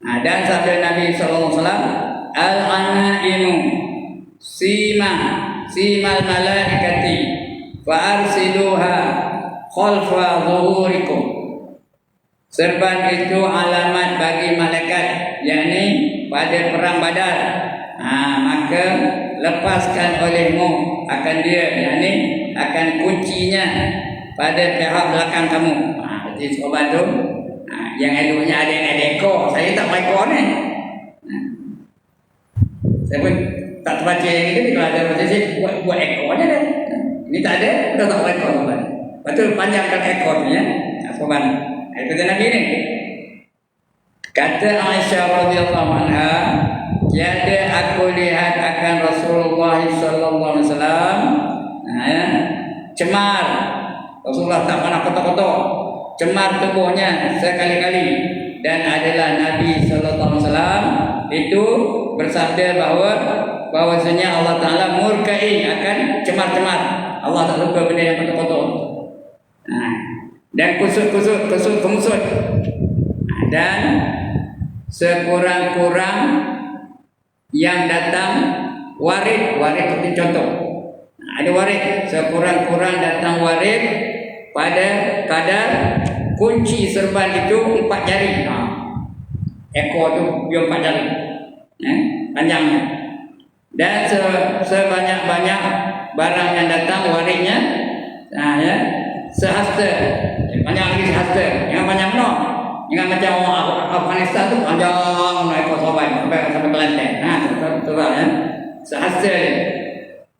A: Dan sabda Nabi sallallahu alaihi wasallam, al-anaimu simal malaikati fa arsiluha khalfa zuhurikum. Serban itu alamat bagi malaikat, yakni pada perang Badar. Maka lepaskan olehmu akan dia, yakni akan kuncinya pada pihak belakang kamu. Jadi sorban tu yang eloknya ada ekor. Saya tak pakai ekor ni. Saya pun tak terbaca yang ini. Kalau ada macam saya buat ekornya kan. Ini tak ada, dah tak pakai ekor sorban. Lepas tu panjangkan ekor ni ya, sorban. Itu kata Nabi ni. Kata Aisyah radhiyallahu anha, tiada aku lihat akan Rasulullah sallallahu alaihi wasallam cemar. Rasulullah tak pernah kotor-kotor. Cemar tubuhnya sekali-kali. Dan adalah Nabi sallallahu alaihi wasallam itu bersabda bahwasanya Allah Taala murkai akan cemar-cemar. Allah tak suka benda yang kotor-kotor. Dan kusut kemusut. Dan sekurang-kurang yang datang warid itu contoh. Ada warid, sekurang-kurang datang warid pada kadar kunci serban itu 4 jari. Ekor tu dia 4 jari. Panjangnya. Dan sebanyak-banyak barang yang datang waridnya sehasta. Panjang lagi sehasta. Yang panjang no. Ingat macam orang Afghanistan tu panjang ekor sorban sampai Kelantan. Betul sehasta.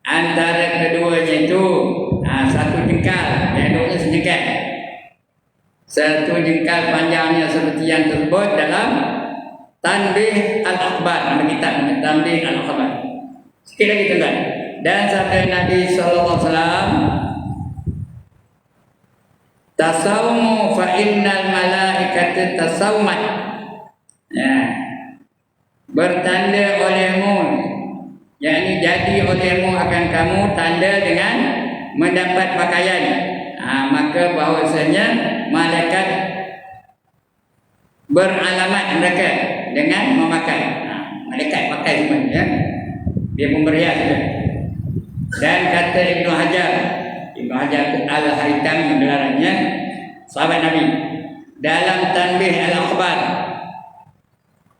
A: Antara keduanya itu satu jengkal, yang dua sejengkal. Satu jengkal panjangnya seperti yang tersebut dalam Tanbih Al-Akhbar, nama kitab Tanbih Al-Akhbar. Sikit lagi tuan. Dan sabda Nabi sallallahu alaihi wasallam, tasawmu fa innal malaikata tasawmat. Bertanda olehmu, yakni jadi olehmu akan kamu tanda dengan mendapat pakaian. Maka bahawasanya malaikat beralamat mereka dengan memakai. Malaikat pakai semua ya. Dia pemberian juga. Dan kata Ibnu Hajar Al-Haythami gelarannya, sahabat Nabi, dalam Tanbih Al-Akhbar,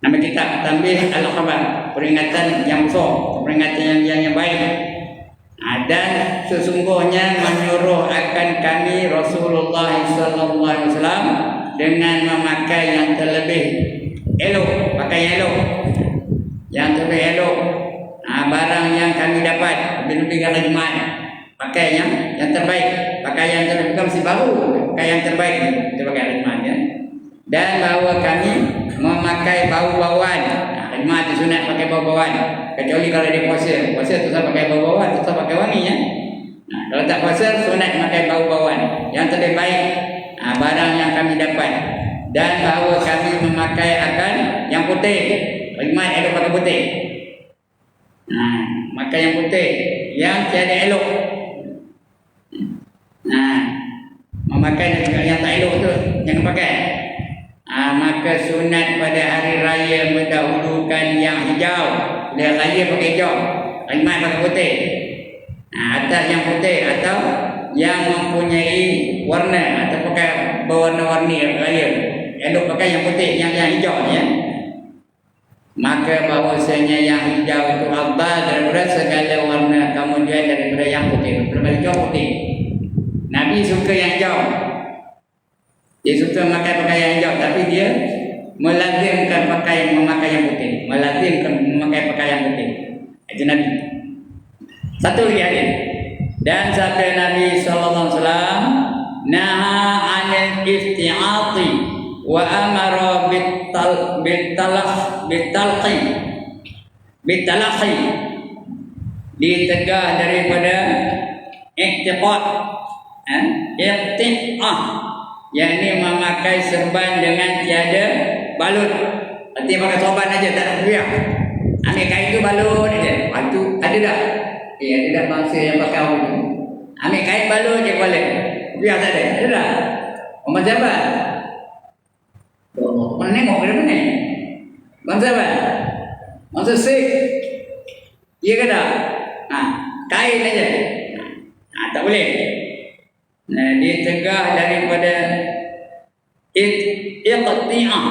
A: nama kitab Tanbih Al-Akhbar, peringatan yang besar, peringatan yang baik. Dan sesungguhnya menyuruh akan kami Rasulullah sallallahu alaihi wasallam dengan memakai yang terlebih elok, pakaian elok, yang terlebih elok. Barang yang kami dapat lebih-lebih hari Jumaat, pakai yang terbaik, pakaian yang terbaik, bukan mesti baru, pakaian yang terbaik kita pakai hari Jumaat ya. Dan bahawa kami memakai bau-bauan. Jumaat itu sunat pakai bau-bauan, kecuali kalau dia puasa tu saya pakai bau-bauan, tu saya pakai wangi ya. Kalau tak puasa sunat pakai bau-bauan yang terbaik, barang yang kami dapat. Dan bahawa kami memakai akan yang putih. Jumaat elok pakai putih. Maka yang putih yang tiada elok. Memakai yang tak elok tu jangan pakai. Maka sunat pada hari raya mendahulukan yang hijau. Bila raya pakai hijau, Jumaat pakai putih. Atas yang putih atau yang mempunyai warna atau pakai berwarna-warni raya, elok pakai yang putih, yang hijau ya. Maka bahawasanya yang hijau itu afdal daripada segala warna, kemudian daripada yang putih. Daripada hijau putih. Nabi suka yang hijau. Dia suka memakai pakaian hijau, tapi dia melazimkan memakai yang putih. Melazimkan memakai pakaian putih. Itu Nabi. Satu lagi hadis. Dan sabda Nabi sallallahu alaihi wasallam, naha 'anil isti'ati wa amara bitalaqi, ditegah daripada i'tiqad, yakni memakai serban dengan tiada balut. Artinya pakai sorban aja, tak ada biar. Ambil kain tu balut aja. Itu ada tak? Ada tak bangsa yang pakai orang tu? Ambil kain balut je kepala. Biar tak ada? Ada tak? Orang siapa? Mana tengok ke mana? Bangsa apa? Bangsa Sikh. Ya ke tak? Kain aja. Tak boleh. Dia tegah daripada iqti'ah,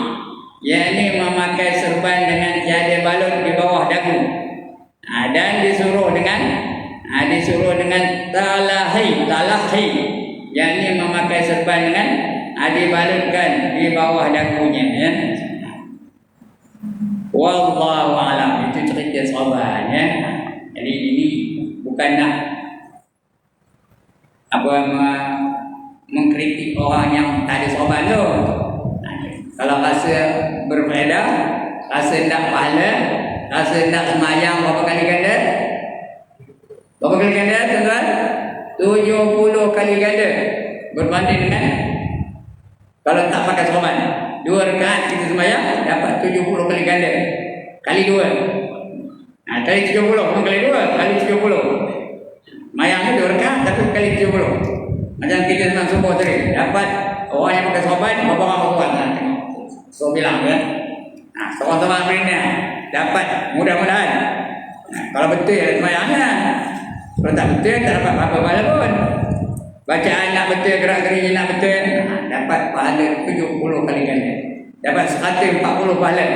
A: yakni memakai serban dengan tiada balut di bawah dagu. Dan disuruh dengan talahi, yakni memakai serban dengan dibalutkan di bawah dagunya ya. Wallahu a'lam. Itu cerita sahabat ya. Jadi ini bukan nak mengkritik orang yang tak ada sorban tu. Kalau rasa berfaedah, rasa nak pahala, rasa nak semayang berapa kali ganda? Berapa kali ganda tuan-tuan? 70 kali ganda. Berbanding dengan kalau tak pakai sorban, 2 rakaat kita semayang dapat 70 kali ganda. Kali 2. Kali 70, bukan kali 2, kali 70. Mayang ni 2 rakaat tapi kali 70. Macam kita senang subuh tadi, dapat orang yang pakai sorban, berapa orang berkuat nak tengok. So bilang ya. Seorang-seorang berinya dapat mudah-mudahan. Kalau betul ya semayangnya. Kalau tak betul tak dapat apa-apa pahala pun. Bacaan nak betul, gerak-geriknya nak betul, dapat pahala 70 kali ganda. Dapat 140 pahala.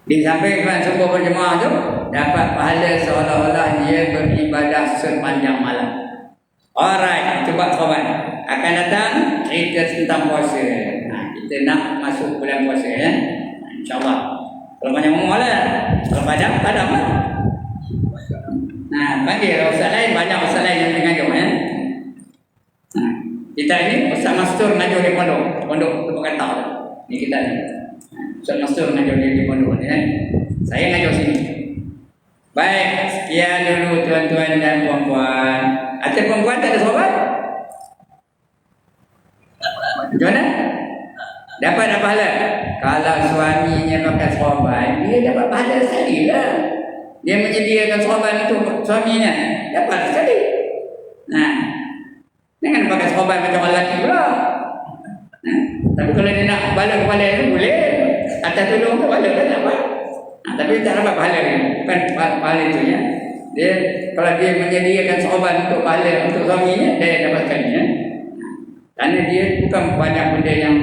A: Di samping subuh berjemaah tu dapat pahala seolah-olah dia beribadah sepanjang malam. Alright, cuba kawan. Akan datang cerita tentang puasa. Kita nak masuk bulan puasa ya. InsyaAllah. Kalau banyak ngomong lah. Kalau padam, padam lah. Panggil ustaz lain, banyak ustaz lain yang mengajar ya. Kita ini Ustaz Mastur mengajar di pondok tempat kata. Ni kita ni. Ustaz Mastur mengajar di pondok ya. Saya mengajar sini. Baik, sekian dulu tuan-tuan dan puan-puan. Ada perempuan tak ada sobat? Macam mana? Dapat apa pahala? Kalau suaminya pakai sorban, dia dapat pahala sekali lah. Dia menyediakan sorban untuk suaminya, dapat sekali. Jangan pakai sorban macam orang lelaki pula. Tapi kalau dia nak balik kepala itu boleh. Atas tolong ke balik kan dapat. Tapi tak dapat pahala ni. Bukan pahala itu ya. Dia kalau dia menyediakan sorban untuk pahala untuk suaminya, dia dapatkan ya. Kerana dia bukan banyak benda yang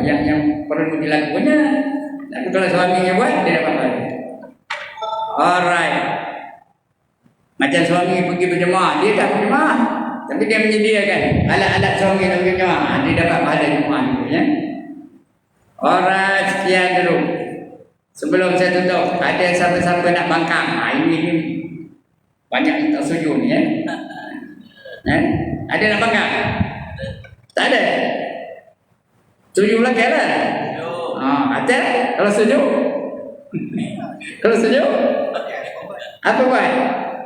A: yang perlu dilakukannya. Tapi kalau suaminya buat, dia dapat pahala. Alright. Macam suami pergi berjemaah, dia tak berjemaah, tapi dia menyediakan alat-alat suami untuk berjemaah, dia dapat pahala jemaah itu ya. Alright, sekian dulu. Sebelum saya tutup, ada siapa-siapa nak bangkang? Ini banyak yang tak setuju ni ya. Ada nak bangkang? Tak ada. Setuju belakang lah. Ada? Kalau setuju? Kalau setuju? Apa buat?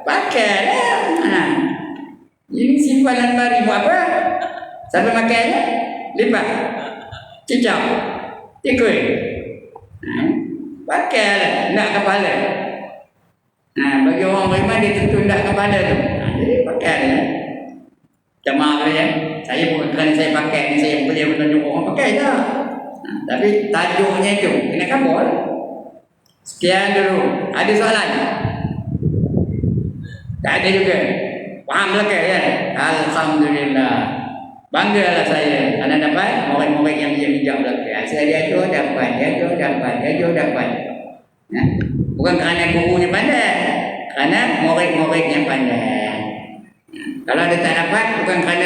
A: Pakai lah. Ini simpan lemari buat apa? Sampai makainya? Lipat? Cicak? Tikui? Pakai lah. Nak kepala. Bagi orang beriman dia tentu nak kepala tu. Jadi pakai lah. Jemaah ya. Saya bukan kerana saya pakai ni, saya boleh menunjuk orang pakai tak. Tapi tajuknya itu kena kabul. Sekian dulu. Ada soalan? Tak ada juga. Faham belakang ya? Alhamdulillah. Banggalah saya kerana dapat murid-murid yang bijak belakang. Saya jatuh dapat. Bukan kerana gurunya pandai, kerana murid-murid yang pandai. Kalau dia tak dapat, bukan kerana